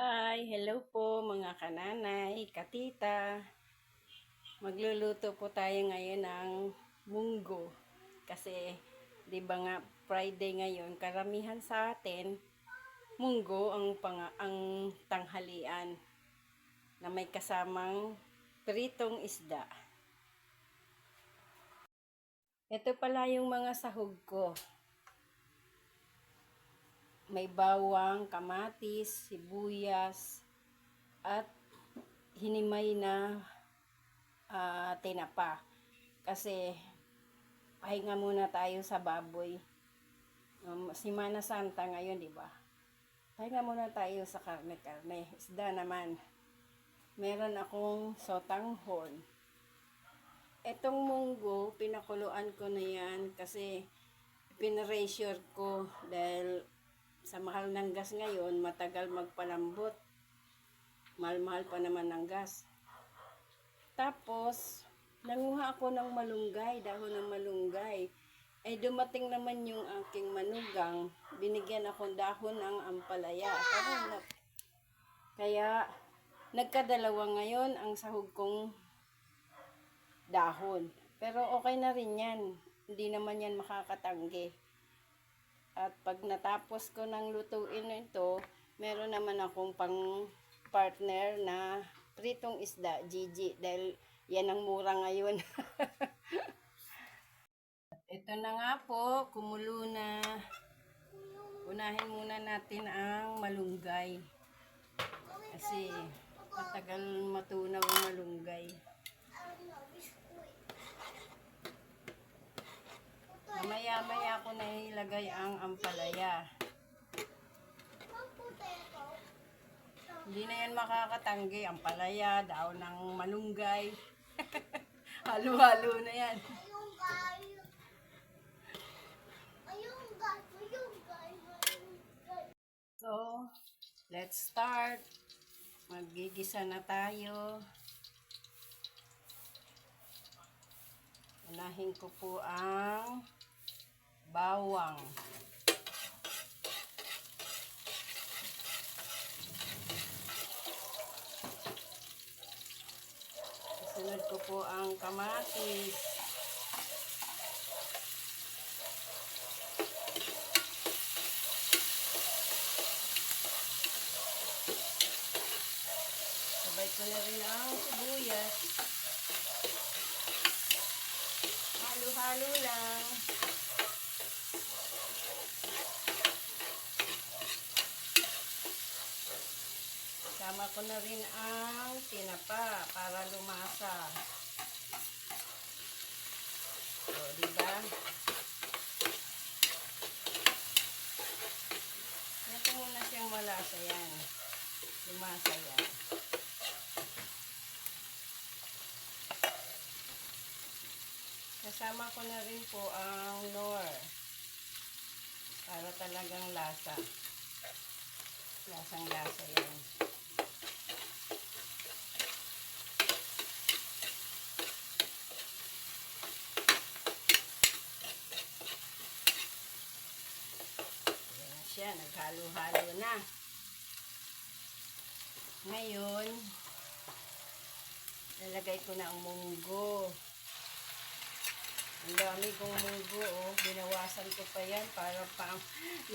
Hi! Hello po mga kananay, katita. Magluluto po tayo ngayon ng munggo. Kasi, di ba nga Friday ngayon, karamihan sa atin, munggo ang tanghalian na may kasamang pritong isda. Ito pala yung mga sahog ko. May bawang, kamatis, sibuyas, at hinimay na tinapa. Kasi pahinga muna tayo sa baboy. Semana Santa ngayon, di ba? Pahinga muna tayo sa karne-karne. Isda naman. Meron akong sotanghon. Etong munggo, pinakuluan ko na yan kasi pinressure ko dahil sa mahal ng gas ngayon, matagal magpalambot. Mahal-mahal pa naman ng gas. Tapos, nanguha ako ng malunggay, dahon ng malunggay. Ay dumating naman yung aking manugang, binigyan akong dahon ng ampalaya. Kaya, nagkadalawa ngayon ang sahog kong dahon. Pero okay na rin yan. Hindi naman yan makakatanggi. At pag natapos ko ng lutuin ito, meron naman akong pang partner na pritong isda, Gigi, dahil yan ang mura ngayon. Ito na nga po, kumulo na. Unahin muna natin ang malunggay. Kasi matagal matunaw ang malunggay. Mamaya-maya ko na ilagay ang ampalaya. Hindi na yan makakatanggi. Ampalaya, daon ng malunggay. Halo-halo na yan. So, let's start. Magigisa na tayo. Unahin ko po ang bawang. Sunod ko po ang kamatis. Sabay ko na rin ang sibuyas. Halo-halo lang. Sama ko na rin ang tinapa para lumasa. So, diba? Ito muna siyang malasa yan. Lumasa yan. Kasama ko na rin po ang Knorr. Para talagang lasa. Lasang-lasa yan. Siya, naghalo-halo na. Ngayon, lalagay ko na ang munggo. Ang dami kong munggo, oh. Binawasan ko pa yan para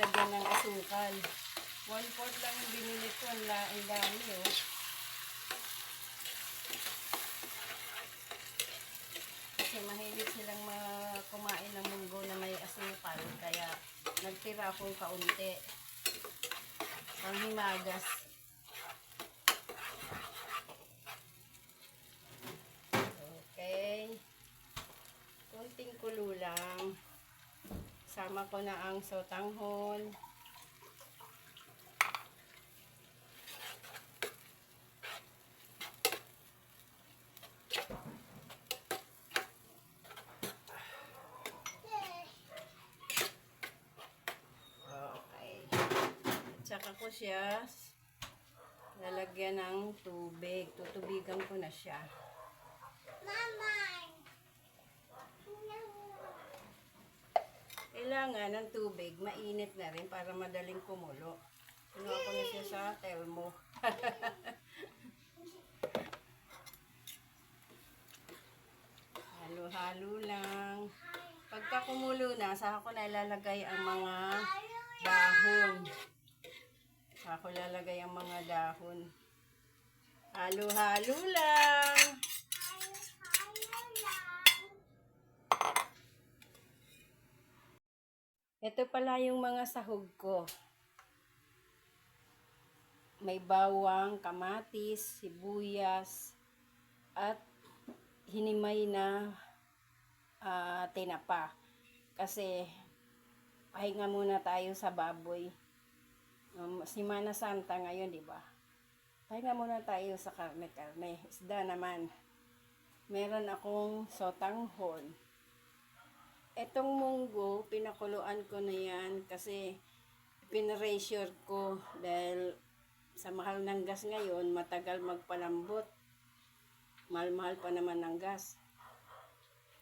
lagyan ng asukal. 1/4 lang yung binili ko. Ang dami, oh. Kasi mahilig silang kumain ng munggo na may asukal. Kaya, nagtira akong kaunti. Panghimagas. Okay. Kunting kulo lang. Sama ko na ang sotanghon. Tsaka ko siya lalagyan ng tubig. Tutubigan ko na siya. Kailangan ng tubig, mainit na rin para madaling kumulo. Kinuha ko na siya sa Telmo. Halo-halo lang. Pagka kumulo na, saka ko na ilalagay ang mga dahon. Saka ko ilalagay ang mga dahon. Halo-halo lang. Ito pala yung mga sahog ko. May bawang, kamatis, sibuyas, at hinimay na tinapa. Kasi pahinga muna tayo sa baboy. Semana Santa ngayon, di ba? Pahinga muna tayo sa karne-karne. Isda naman. Meron akong sotanghon. Etong munggo, pinakuluan ko na yan kasi pinressure ko dahil sa mahal ng gas ngayon, matagal magpalambot. Mahal-mahal pa naman ng gas.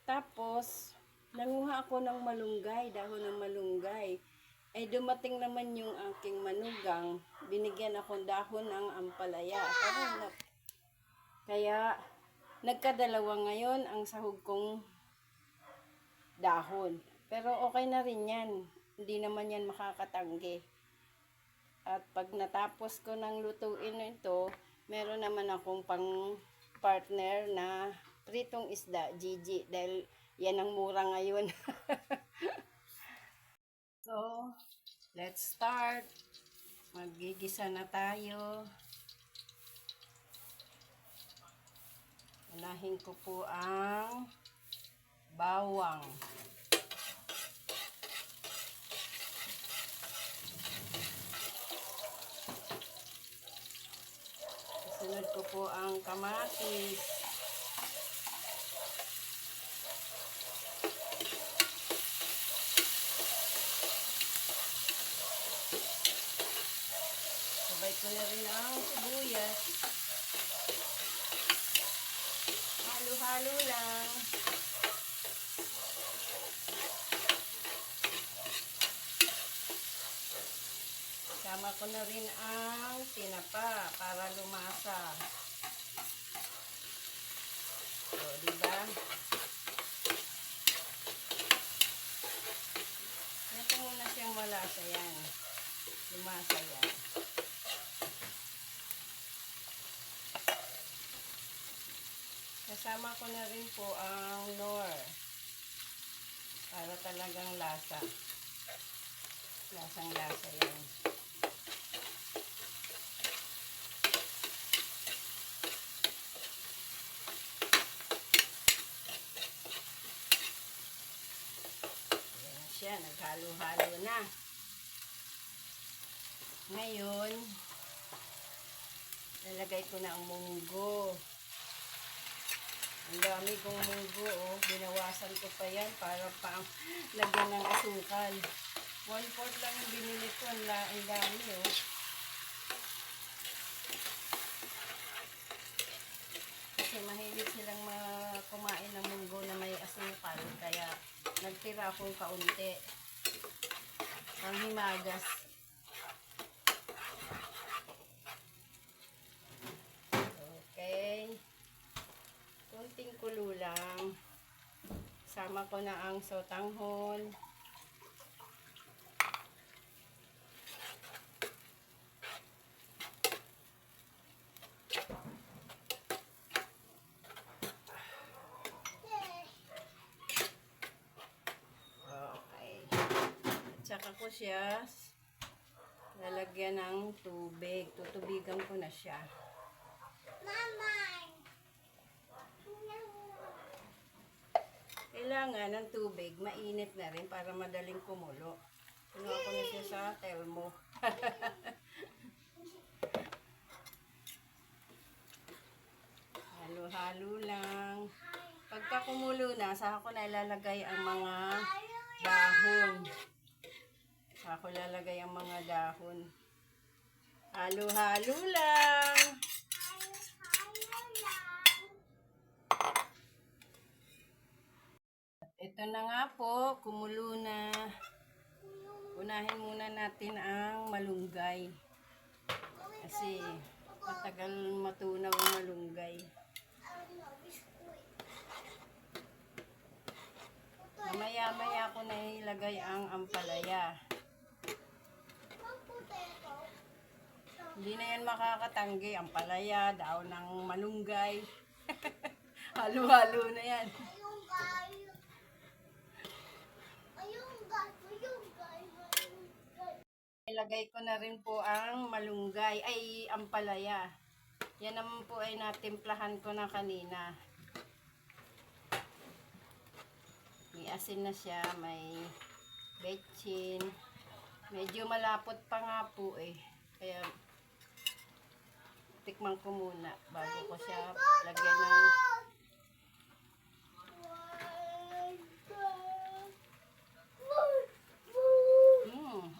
Tapos, nanguha ako ng malunggay, dahon ng malunggay. Ay dumating naman yung aking manugang, binigyan akong dahon ng ampalaya. Kaya, nagkadalawa ngayon ang sahog kong dahon. Pero okay na rin yan. Hindi naman yan makakatanggi. At pag natapos ko ng lutuin ito, meron naman akong pang partner na pritong isda, Gigi, dahil yan ang mura ngayon. So, let's start. Magigisa na tayo. Unahin ko po ang bawang. Sunod ko po ang kamatis. Sabay ko na rin ang sibuyas. Halo-halo lang. Sama ko na rin ang tinapa para lumasa. O, diba? Ito muna siyang malasa yan. Lumasa yan. Kasama ko na rin po ang nor. Para talagang lasa. Lasang-lasa yan. Siya, naghalo-halo na. Ngayon, lalagay ko na ang munggo. Ang dami kong munggo, oh. Binawasan ko pa yan para pa lagyan ng asukal. 1/4 lang yung binili ko. Ang dami, oh. Kasi mahilig silang kumain ng munggo na may asukal. Kaya nagtira akong kaunti. Panghimagas. Okay. Kunting kulo lang. Sama ko na ang sotanghon. Tsaka ko siya lalagyan ng tubig. Tutubigan ko na siya. Mama! Kailangan ng tubig, mainit na rin para madaling kumulo. Kinuha ko na siya sa Telmo. Halo-halo lang. Pagka kumulo na, saka ko na ilalagay ang mga dahon. Ako lalagay ang mga dahon. Halo-halo lang. Ito na nga po, kumulo na. Unahin muna natin ang malunggay. Kasi matagal matunaw ang malunggay. Mamaya-maya ko na ilagay ang ampalaya. Hindi na yan makakatanggi. Ampalaya, daon ng malunggay. Halo-halo na yan. Ilagay ko na rin po ang malunggay, ay ampalaya. Yan naman po ay natimplahan ko na kanina. May asin na siya, may betchin. Medyo malapot pa nga po eh. Kaya tikman ko muna bago ko siya lagyan ng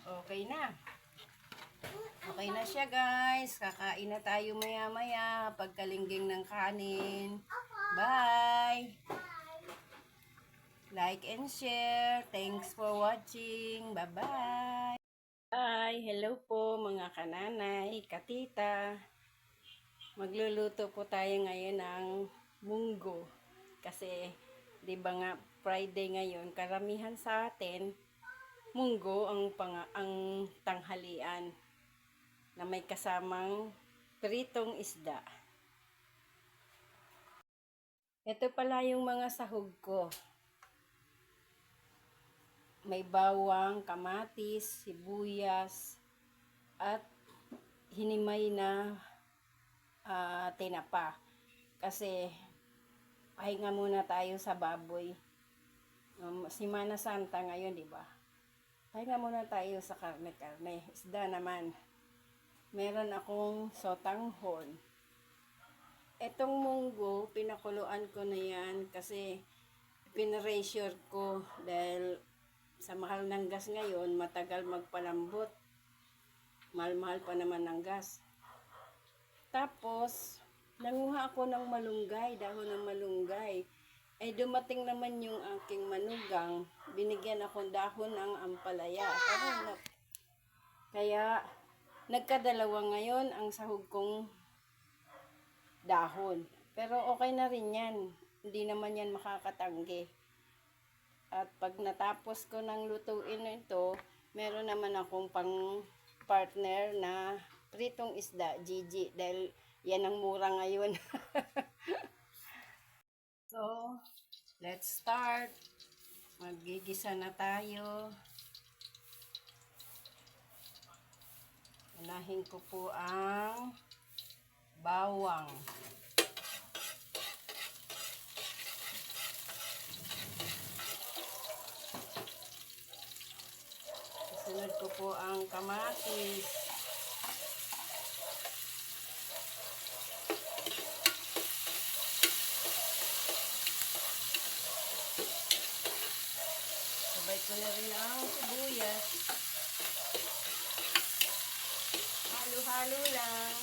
okay na. Okay na siya guys. Kakain na tayo maya-maya pagkalingging ng kanin. Bye! Like and share. Thanks for watching. Bye-bye! Bye! Hello po mga kananay, katita. Magluluto po tayo ngayon ng munggo. Kasi, di ba nga, Friday ngayon, karamihan sa atin, munggo ang tanghalian na may kasamang pritong isda. Ito pala yung mga sahog ko. May bawang, kamatis, sibuyas, at hinimay na tinapa. Kasi pahinga muna tayo sa baboy. Semana Santa ngayon, di ba? Pahinga muna tayo sa karne-karne. Isda naman. Meron akong sotanghon. Etong munggo, pinakuluan ko na yan kasi pinressure ko dahil sa mahal ng gas ngayon, matagal magpalambot. Mahal-mahal pa naman ng gas. Tapos, nanguha ako ng malunggay, dahon ng malunggay. Ay dumating naman yung aking manugang, binigyan akong dahon ng ampalaya. Kaya nagkadalawa ngayon ang sahog kong dahon. Pero okay na rin yan. Hindi naman yan makakatanggi. At pag natapos ko ng lutuin ito, meron naman akong pang partner na pritong isda, Gigi. Dahil yan ang mura ngayon. So, let's start. Magigisa na tayo. Unahin ko po ang bawang. Sunod ko po ang kamatis. Sabay ko na rin ang sibuyas. Halo-halo lang.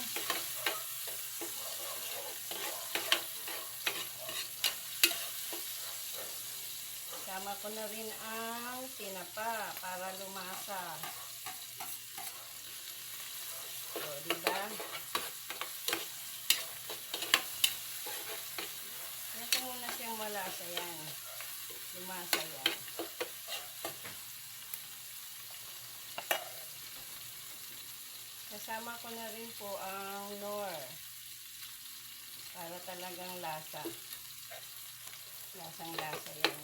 Sama ko na rin ang tinapa para lumasa. O, diba? Ito muna siyang malasa yan. Lumasa yan. Kasama ko na rin po ang nor. Para talagang lasa. Lasang lasa yan.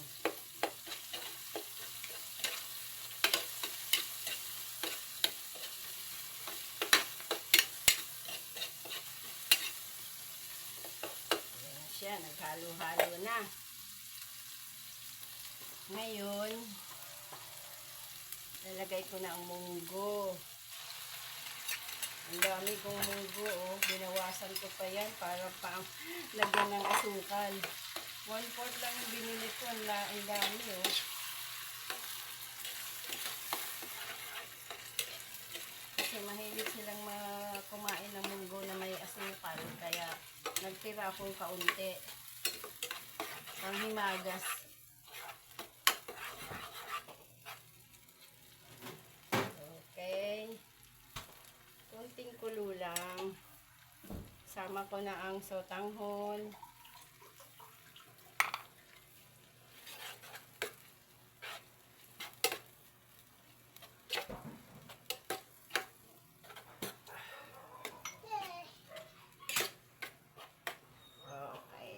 Ayan siya, naghalo-halo na. Ngayon, lalagay ko na ang munggo. Ang dami kong munggo, oh. Binawasan ko pa yan para pang lagyan ng asukal. 1/4 lang yung binili ko. Ang dami, oh. Kasi mahilig silang kumain ng munggo na may asukal. Kaya nagtira akong kaunti. Pang himagas. Okay. Kunting kulo lang. Sama ko na ang sotanghon. Okay.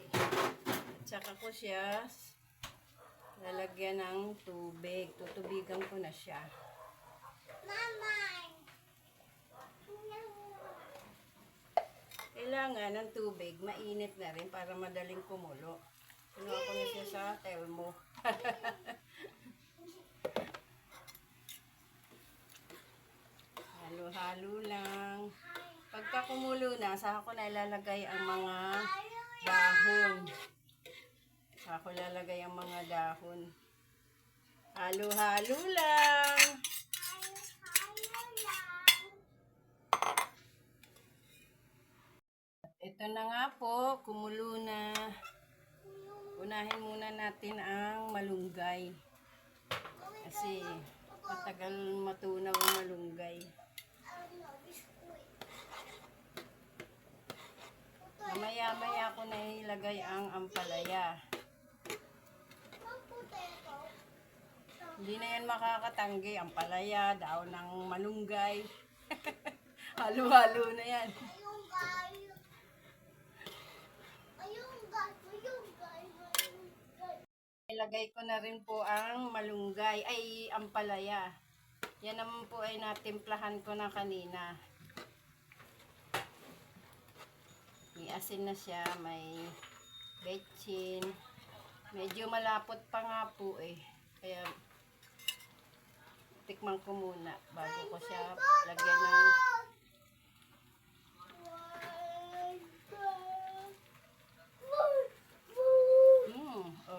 Tsaka ko siya lalagyan ng tubig. Tutubigan ko na siya. Kailangan ng tubig, mainit na rin para madaling kumulo. Kinuha ko na siya sa termo. Halo-halo lang. Pagka kumulo na, saka ko na ilalagay ang mga dahon. Saka ko ilalagay ang mga dahon. Halo-halo lang. Ito na nga po, kumulo na. Unahin muna natin ang malunggay. Kasi matagal matunaw ang malunggay. Mamaya-maya ko na ilagay ang ampalaya. Hindi na yan makakatanggi. Ampalaya, daon ng malunggay. Halo-halo na yan. Ilagay ko na rin po ang malunggay, ay ampalaya. Yan naman po ay natimplahan ko na kanina. May asin na siya, may betchin. Medyo malapot pa nga po eh. Kaya tikman ko muna bago ko siya lagyan ng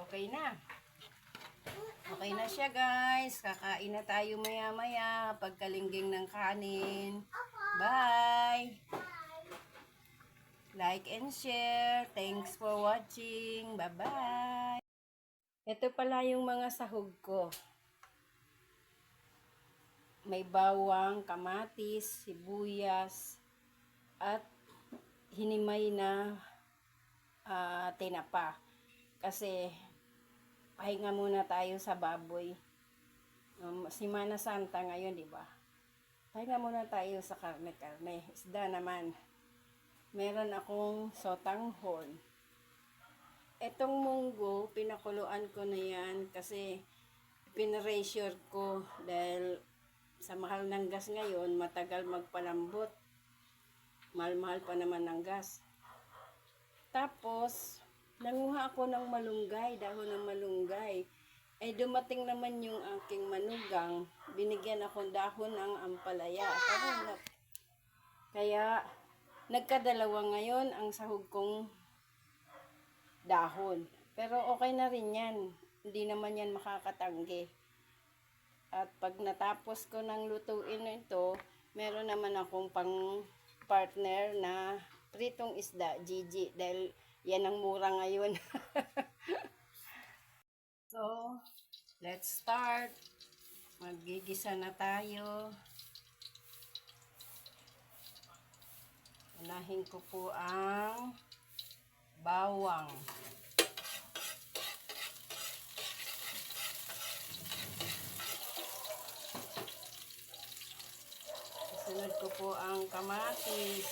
okay na. Okay na siya guys. Kakain na tayo maya-maya pagkalingging ng kanin. Bye! Like and share. Thanks for watching. Bye-bye! Ito pala yung mga sahog ko. May bawang, kamatis, sibuyas, at hinimay na tinapa. Kasi pahinga muna tayo sa baboy. Semana Santa ngayon, di ba? Pahinga muna tayo sa karne-karne. Isda naman. Meron akong sotanghon. Etong munggo, pinakuluan ko na yan kasi pinressure ko dahil sa mahal ng gas ngayon, matagal magpalambot. Mahal-mahal pa naman ng gas. Tapos, nanguha ako ng malunggay, dahon ng malunggay. Ay dumating naman yung aking manugang, binigyan akong dahon ng ampalaya. Kaya nagkadalawa ngayon ang sahog kong dahon. Pero okay na rin yan. Hindi naman yan makakatanggi. At pag natapos ko ng lutuin ito, meron naman akong pang partner na pritong isda, Gigi. Dahil yan ang mura ngayon. So, let's start. Magigisa na tayo. Unahin ko po ang bawang. Sunod ko po ang kamatis.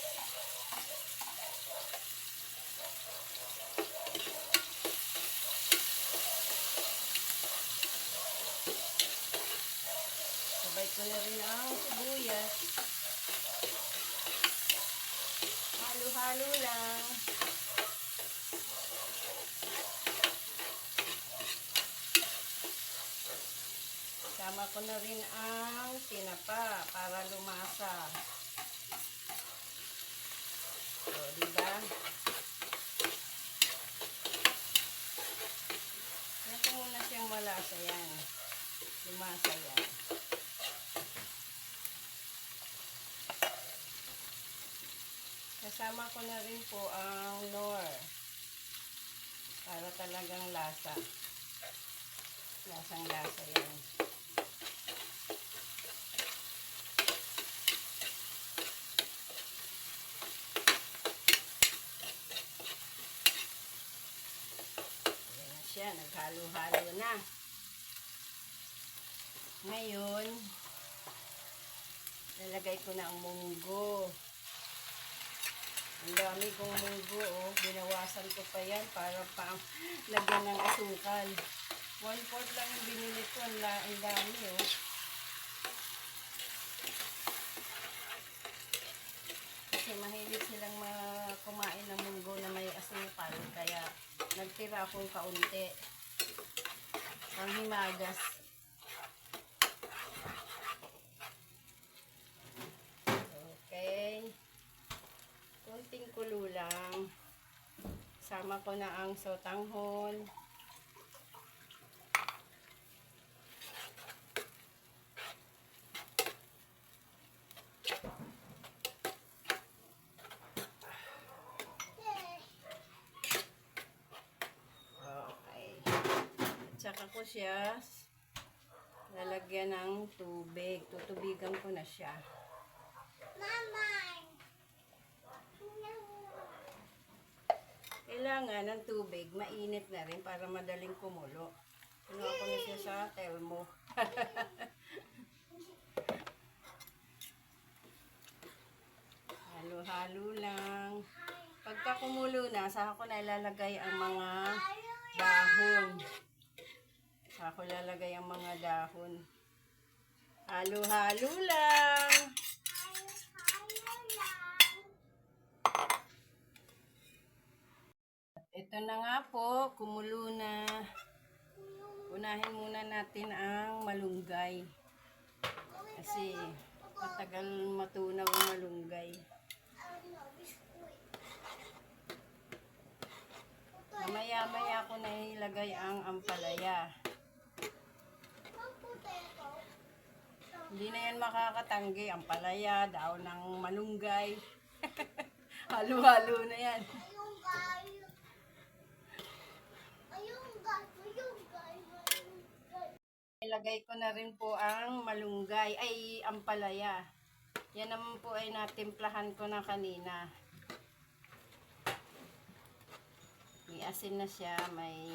Sabay ko na rin ang sibuyas. Halo-halo lang. Sama ko na rin ang tinapa para lumasa. So, diba? Ito muna siyang malasa yan. Lumasa yan. Kasama ko na rin po ang Knorr. Para talagang lasa. Lasang lasa yan. naghalo-halo na. Ngayon, lalagay ko na ang munggo. Ang dami kong munggo, oh. Binawasan ko pa yan para pa lagyan ng asukal. 1/4 lang yung binili ko. Ang dami, oh. Kasi mahilig silang kumain ng munggo na may asukal. Kaya nagtira akong kaunti. Panghimagas. Okay. Kunting kulo lang. Sama ko na ang sotanghon. Okay. Tsaka ko siya lalagyan ng tubig. Tutubigan ko na siya. Kailangan ng tubig, mainit na rin para madaling kumulo. Kinuha ko na siya sa termo. Halo-halo lang. Pagka kumulo na, saka ko na ilalagay ang mga dahon. Saka ko ilalagay ang mga dahon. Halo-halo lang. Ito na nga po, kumulo na. Unahin muna natin ang malunggay. Kasi matagal matunaw ang malunggay. Mamaya-maya ko na ilagay ang ampalaya. Hindi na yan makakatanggi. Ampalaya, daon ng malunggay. Halo-halo na yan. Ilagay ko na rin po ang malunggay, ay ampalaya. Yan naman po ay natimplahan ko na kanina. May asin na siya, may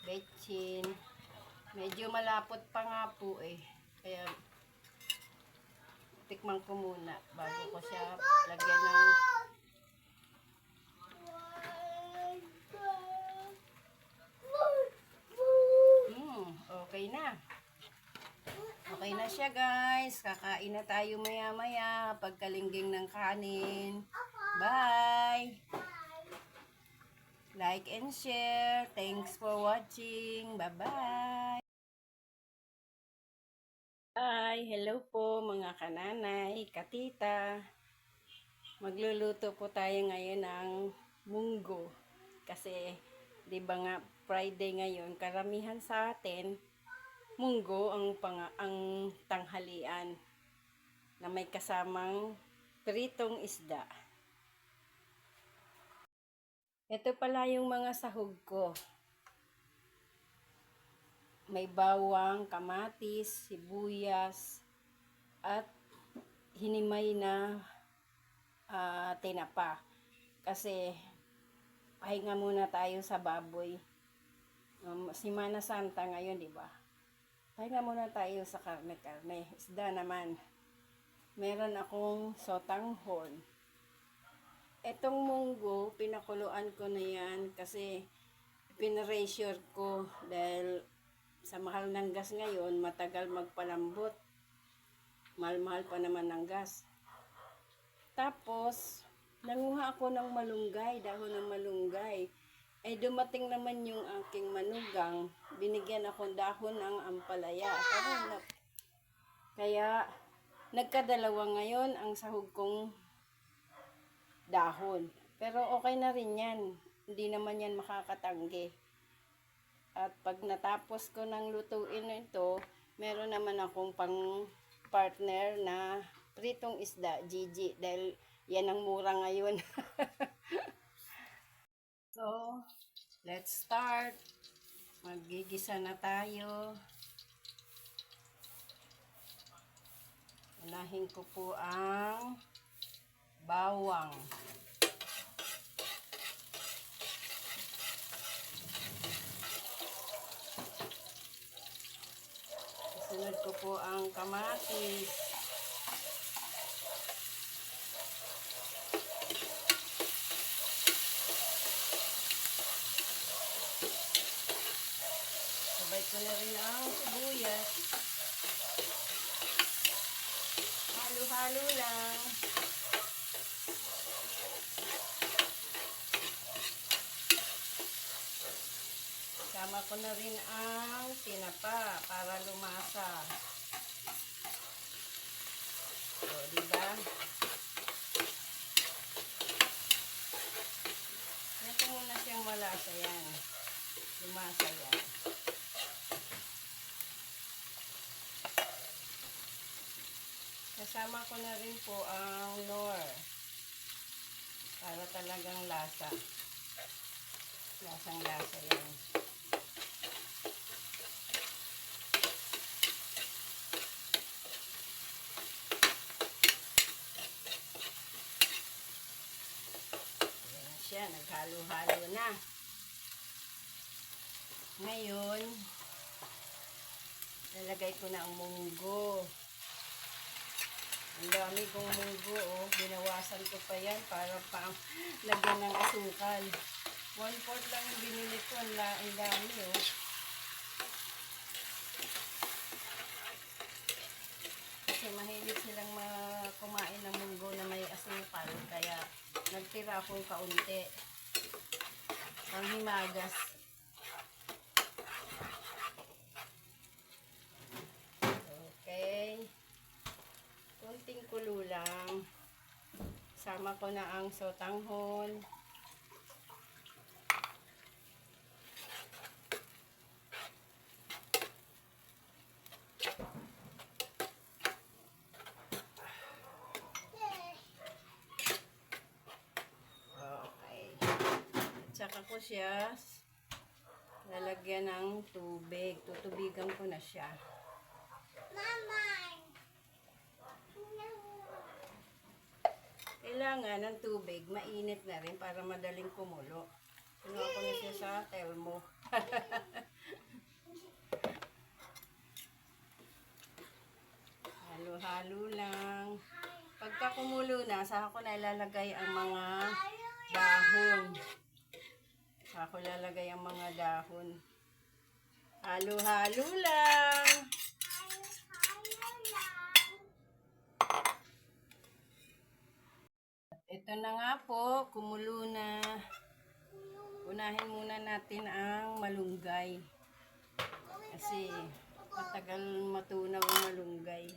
betchin. Medyo malapot pa nga po eh. Kaya tikman ko muna bago ko siya lagyan ng okay na. Okay na siya guys. Kakain na tayo maya-maya pagkalingging ng kanin. Bye! Like and share. Thanks for watching. Bye-bye! Hi! Hello po mga kananay, katita. Magluluto po tayo ngayon ng munggo. Kasi, di ba nga, Friday ngayon, karamihan sa atin, munggo ang tanghalian na may kasamang pritong isda. Ito pala yung mga sahog ko. May bawang, kamatis, sibuyas, at hinimay na tinapa. Kasi pahinga muna tayo sa baboy. Semana Santa ngayon, di ba? Pahinga muna tayo sa karne-karne. Isda naman. Meron akong sotanghon. Etong munggo, pinakuluan ko na yan kasi pinressure ko dahil sa mahal ng gas ngayon, matagal magpalambot. Mahal-mahal pa naman ng gas. Tapos, nanguha ako ng malunggay, dahon ng malunggay. Ay dumating naman yung aking manugang, binigyan akong dahon ng ampalaya. Kaya nagkadalawa ngayon ang sahog kong dahon. Pero okay na rin yan. Hindi naman yan makakatanggi. At pag natapos ko ng lutuin ito, meron naman akong pang partner na pritong isda, Gigi. Dahil yan ang mura ngayon. So, let's start. Magigisa na tayo. Unahin ko po ang bawang. Sunod ko po ang kamatis. Sabay ko na rin ang sibuyas. Halo-halo lang. Sama ko na rin ang tinapa para lumasa. O, diba? Ito muna siyang malasa yan. Lumasa yan. Kasama ko na rin po ang Knorr. Para talagang lasa. Lasang lasa yan. Siya, naghalo-halo na. Ngayon, lalagay ko na ang munggo. Ang dami kong munggo, oh. Binawasan ko pa yan para pang lagyan ng asukal. 1/4 lang yung binili ko. Ang dami, oh. Kasi mahilig silang kumain ng munggo na may asukal. Kaya nagtira akong kaunti. Panghimagas. Okay. Kunting kulo lang. Sama ko na ang sotanghon. Tsaka ko siya lalagyan ng tubig. Tutubigan ko na siya. Kailangan ng tubig, mainit na rin para madaling kumulo. Kinuha ko na siya sa termo. Halo-halo lang. Pagka kumulo na, saka ko na ilalagay ang mga dahon. Ako lalagay ang mga dahon. Halo-halo lang. Ito na nga po, kumulo na. Unahin muna natin ang malunggay. Kasi matagal matunaw ang malunggay.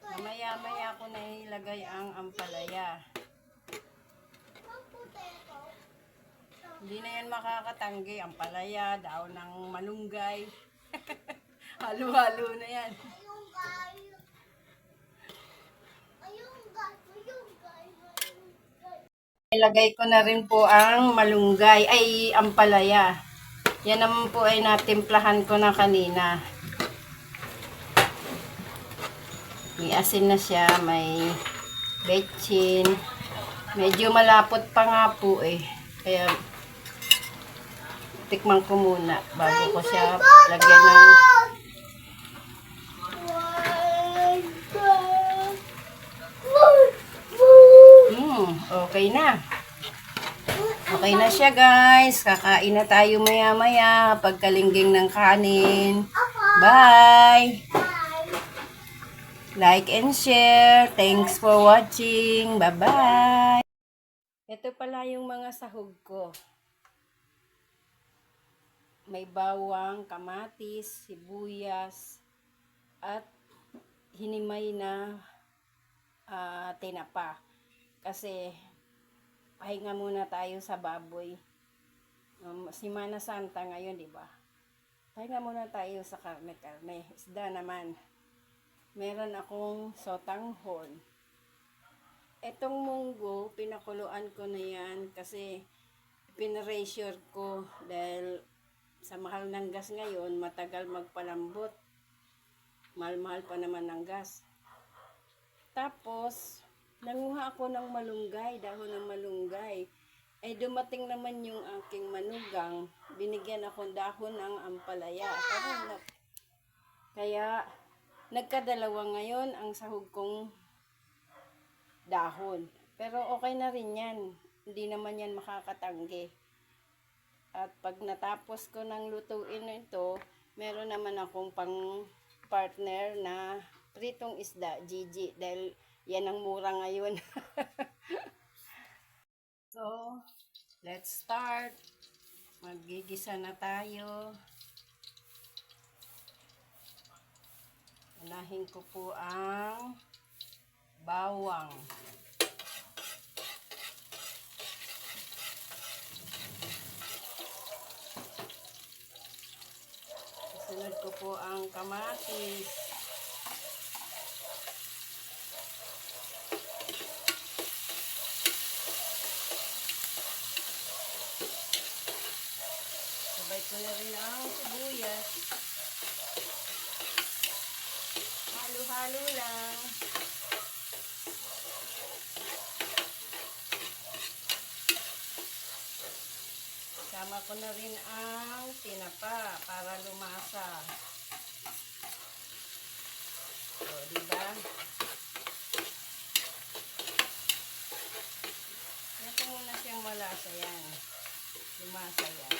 Mamaya-maya ko na ilagay ang ampalaya. Hindi na yan makakatanggi. Ampalaya, daon ng malunggay. Halo-halo na yan. Ilagay ko na rin po ang malunggay, ay ampalaya. Yan naman po ay natimplahan ko na kanina. May asin na siya, may betchin. Medyo malapot pa nga po eh. Kaya tikman ko muna bago ko siya lagyan ng okay na. Okay na siya guys. Kakain na tayo maya-maya pagkalingging ng kanin. Bye! Like and share. Thanks for watching. Bye-bye! Ito pala yung mga sahog ko. May bawang, kamatis, sibuyas, at hinimay na tinapa. Kasi pahinga muna tayo sa baboy. Semana Santa ngayon, di ba? Pahinga muna tayo sa karne-karne. Isda naman. Meron akong sotanghon. Etong munggo, pinakuluan ko na yan kasi pinressure ko dahil sa mahal ng gas ngayon, matagal magpalambot. Mahal-mahal pa naman ng gas. Tapos, nanguha ako ng malunggay, dahon ng malunggay. Ay dumating naman yung aking manugang, binigyan akong dahon ng ampalaya. Kaya nagkadalawa ngayon ang sahog kong dahon. Pero okay na rin yan. Hindi naman yan makakatanggi. At pag natapos ko ng lutuin ito, meron naman akong pang partner na pritong isda, Gigi. Dahil yan ang mura ngayon. So, let's start. Magigisa na tayo. Unahin ko po ang bawang. Sunod ko po ang kamatis. Sabay ko na rin ang sibuyas. Halo-halo lang. Sama ko na rin ang tinapa para lumasa. O, diba? Ito muna siyang malasa yan. Lumasa yan.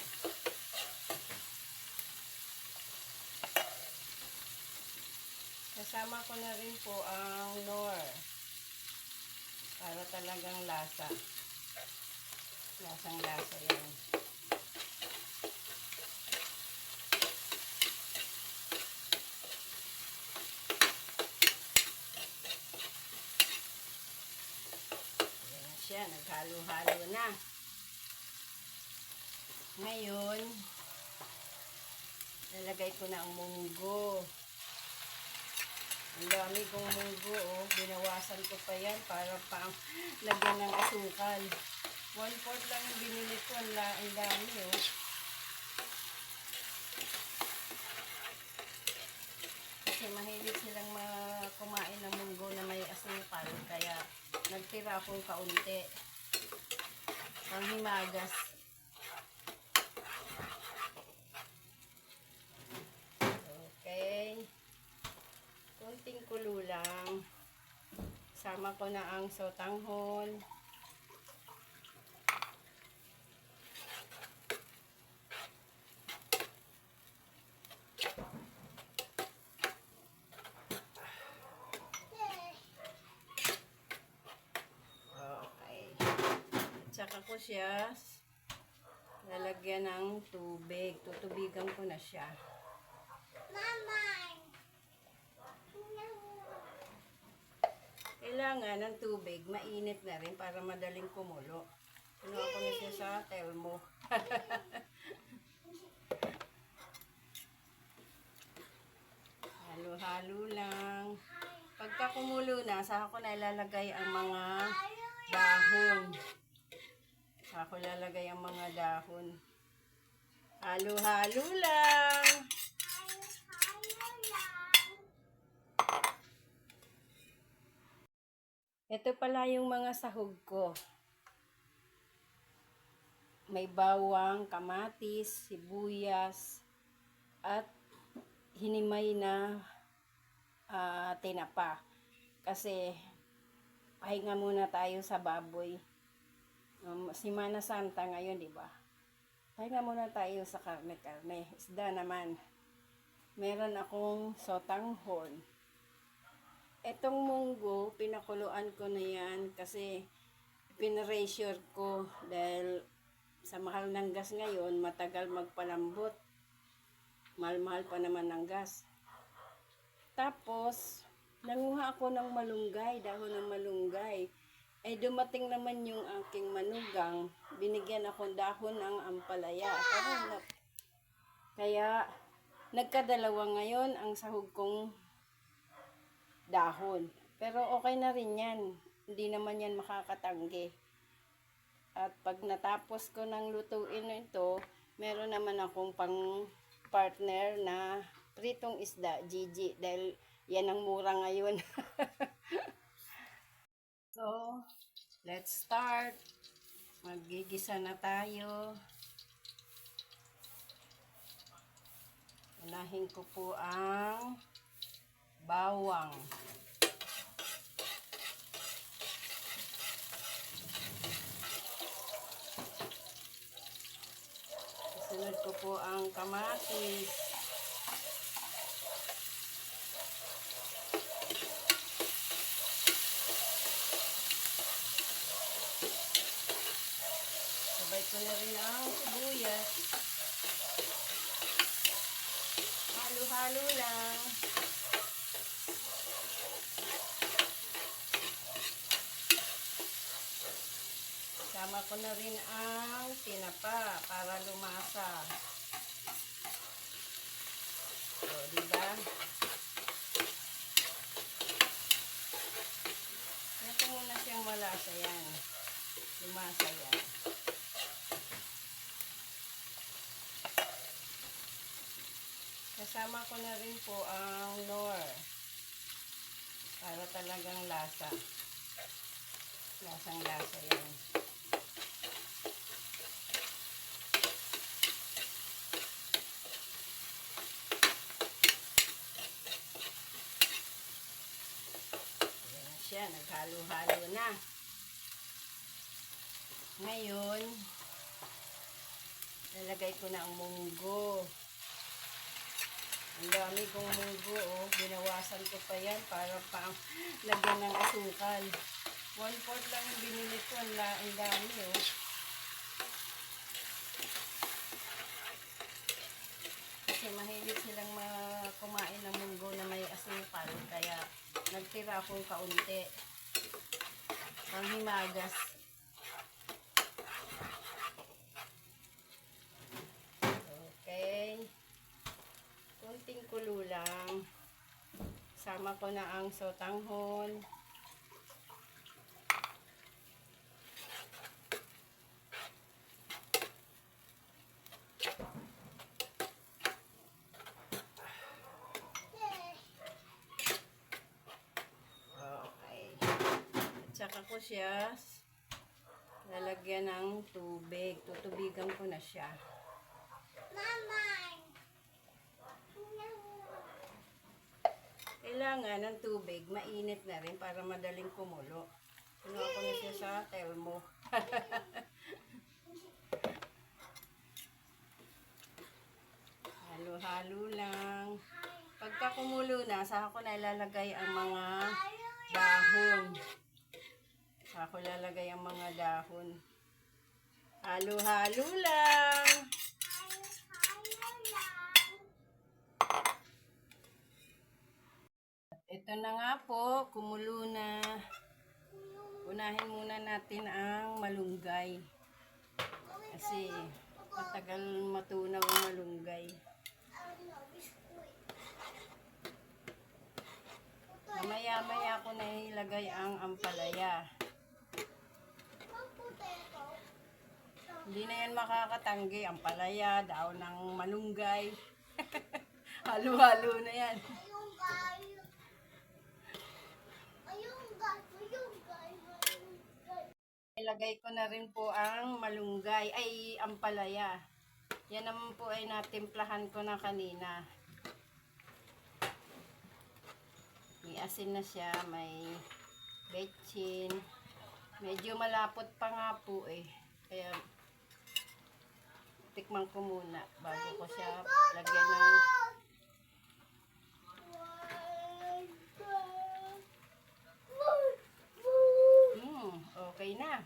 Kasama ko na rin po ang Knorr. Para talagang lasa. Lasang-lasa yan. Siya, naghalo-halo na. Ngayon, lalagay ko na ang munggo. Ang dami kong munggo, oh. Binawasan ko pa yan para pang lagyan ng asukal. 1/4 lang yung binili ko. Ang dami, oh. Kasi mahilig silang kumain ng munggo na may asukal. Kaya nagtira akong kaunti. Panghimagas. Okay. Kunting kulo lang. Sama ko na ang sotanghon. Tsaka ko siya lalagyan ng tubig. Tutubigan ko na siya. Mama! Kailangan ng tubig, mainit na rin para madaling kumulo. Kinuha ko na siya sa Telmo. Halo-halo lang. Pagka kumulo na, saka ko na ilalagay ang mga dahon. Ako lalagay ang mga dahon. Halo-halo lang. Ito pala yung mga sahog ko. May bawang, kamatis, sibuyas, at hinimay na tinapa. Kasi pahinga muna tayo sa baboy. Semana Santa ngayon, di ba? Pahinga muna tayo sa karne-karne. Isda naman. Meron akong sotanghon. Etong munggo, pinakuluan ko na yan kasi pinressure ko dahil sa mahal ng gas ngayon, matagal magpalambot. Mahal-mahal pa naman ng gas. Tapos, nanguha ako ng malunggay, dahon ng malunggay. Ay dumating naman yung aking manugang, binigyan akong dahon ng ampalaya. Kaya nagkadalawa ngayon ang sahog kong dahon. Pero okay na rin yan. Hindi naman yan makakatanggi. At pag natapos ko ng lutuin ito, meron naman akong pang partner na pritong isda, Gigi. Dahil yan ang mura ngayon. So, let's start. Magigisa na tayo. Unahin ko po ang bawang. Sunod ko po ang kamatis. Sabay ko na rin ang sibuyas. Halo-halo lang. Sama ko na rin ang tinapa para lumasa. O, diba? Ito muna siyang malasa yan. Lumasa yan. Kasama ko na rin po ang Knorr. Para talagang lasa. Lasang-lasa yan. Siya, naghalo-halo na. Ngayon, lalagay ko na ang munggo. Ang dami kong munggo, oh. Binawasan ko pa yan para pa lagyan ng asukal. 1/4 lang yung binili ko. Ang dami, oh. Kasi mahilig silang kumain ng munggo na may asukal. Kaya nagtira akong kaunti. Panghimagas. Okay. Kunting kulo lang. Sama ko na ang sotanghon. Tsaka ko siya lalagyan ng tubig. Tutubigan ko na siya. Mama! Kailangan ng tubig, mainit na rin para madaling kumulo. Kinuha ko na siya sa Telmo. Halo-halo lang. Pagka kumulo na, saka ko na ilalagay ang mga dahon. Ako lalagay ang mga dahon. Halo-halo lang. Ito na nga po, kumulo na. Unahin muna natin ang malunggay. Kasi matagal matunaw ang malunggay. Mamaya-maya ko na ilagay ang ampalaya. Hindi na yan makakatanggi. Ang palaya, daon ng malunggay. Halo-halo na yan. Ilagay ko na rin po ang malunggay. Ay, ang palaya. Yan naman po ay natimplahan ko na kanina. May asin na siya. May betchin. Medyo malapot pa nga po eh. Kaya tikman ko muna bago ko siya lagyan ng okay na.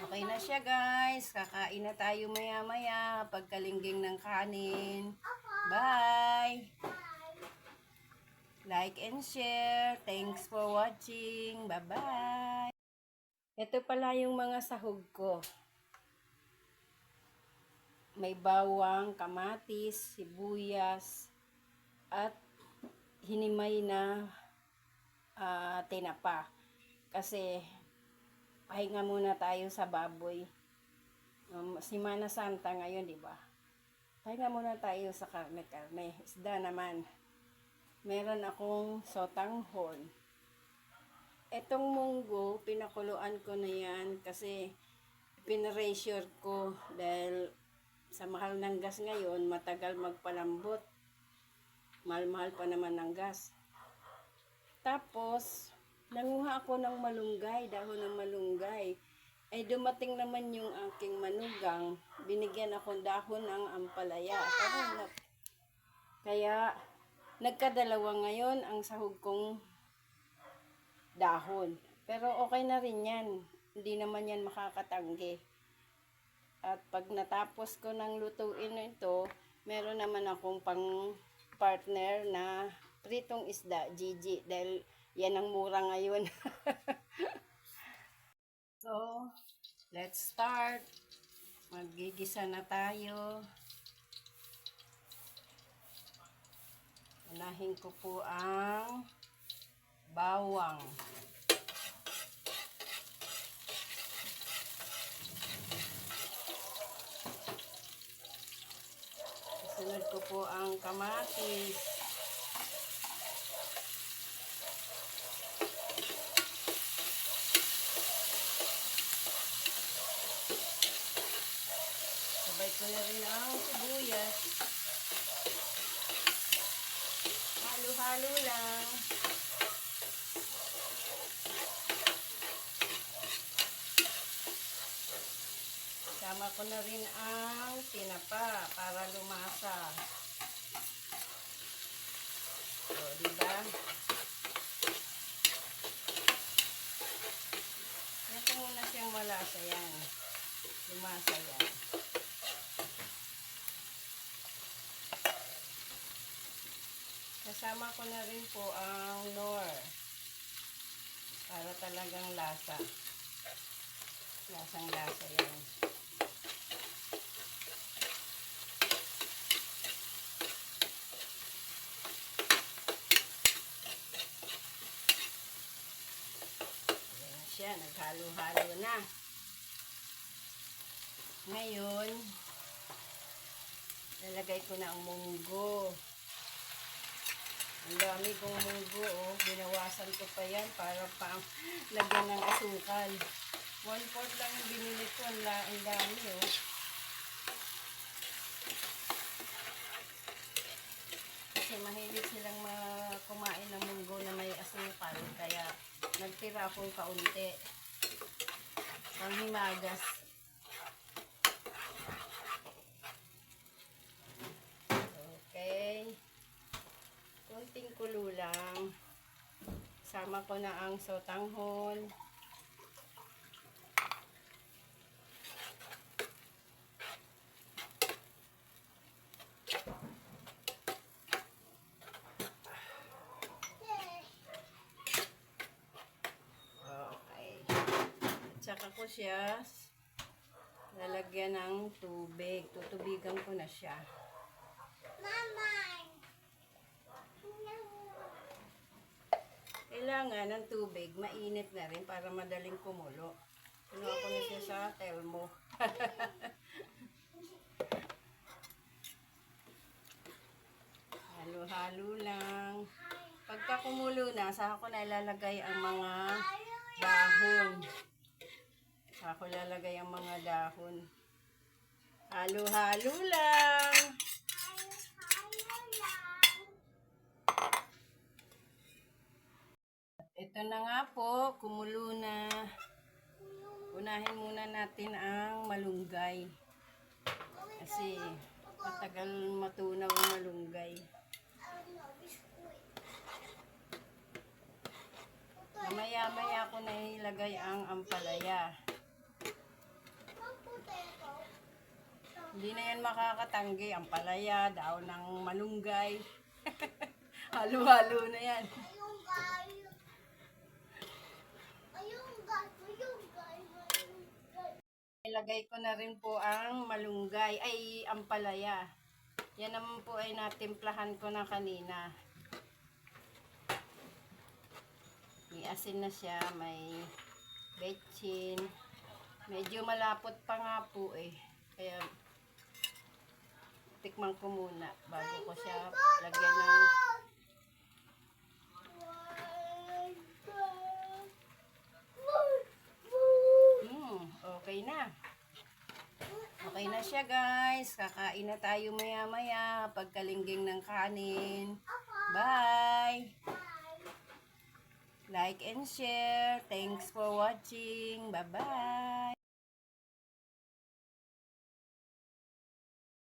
Okay na siya guys. Kakain na tayo maya maya pagkalingging ng kanin. Bye! Like and share. Thanks for watching. Bye bye! Ito pala yung mga sahog ko. May bawang, kamatis, sibuyas, at hinimay na tinapa. Kasi pahinga muna tayo sa baboy. Semana Santa ngayon, di ba? Pahinga muna tayo sa karne-karne. Isda naman. Meron akong sotanghon. Etong munggo, pinakuluan ko na yan kasi pinressure ko dahil sa mahal ng gas ngayon, matagal magpalambot. Mahal-mahal pa naman ng gas. Tapos, nanguha ako ng malunggay, dahon ng malunggay. Ay dumating naman yung aking manugang, binigyan akong dahon ng ampalaya. Kaya, nagkadalawa ngayon ang sahog kong dahon. Pero okay na rin yan. Hindi naman yan makakatanggi. At pag natapos ko ng lutuin ito, meron naman akong pang partner na pritong isda, Gigi. Dahil yan ang mura ngayon. So, let's start. Magigisa na tayo. Unahin ko po ang bawang. Sunod ko po ang kamatis. Sabay ko na rin ang sibuyas. Halo-halo lang. Sama ko na rin ang tinapa para lumasa. O, diba? Yan ko muna siyang malasa yan. Lumasa yan. Kasama ko na rin po ang Knorr. Para talagang lasa. Lasang lasa yan. Siya, naghalo-halo na. Ngayon, lalagay ko na ang munggo. Ang dami kong munggo, oh. Binawasan ko pa yan para pang lagyan ng asukal. 1/4 lang yung binili ko. Ang dami, oh. Kasi mahilig silang kumain ng munggo na may asukal. Kaya nagtira akong kaunti. Panghimagas. Okay. Kunting kulo lang. Sama ko na ang sotanghon. Tsaka ko siya lalagyan ng tubig. Tutubigan ko na siya. Kailangan ng tubig, mainit na rin para madaling kumulo. Kinuha ko na siya sa termo. Halo-halo lang. Pagka kumulo na, saka ko na ilalagay ang mga dahon. Ako lalagay ang mga dahon. Halo-halo lang. Ito na nga po, kumulo na. Unahin muna natin ang malunggay. Kasi matagal matunaw ang malunggay. Mamaya-maya ko na ilagay ang ampalaya. Hindi na yan makakatanggi. Ampalaya, daon ng malunggay. Halo-halo na yan. Ilagay ko na rin po ang malunggay, ay ampalaya. Yan naman po ay natimplahan ko na kanina. May asin na siya, may betchin. Medyo malapot pa nga po eh. Kaya tikman ko muna bago ko siya lagyan ng okay na. Okay na siya guys. Kakain na tayo maya-maya. Pagkalingging ng kanin. Bye! Like and share. Thanks for watching. Bye-bye!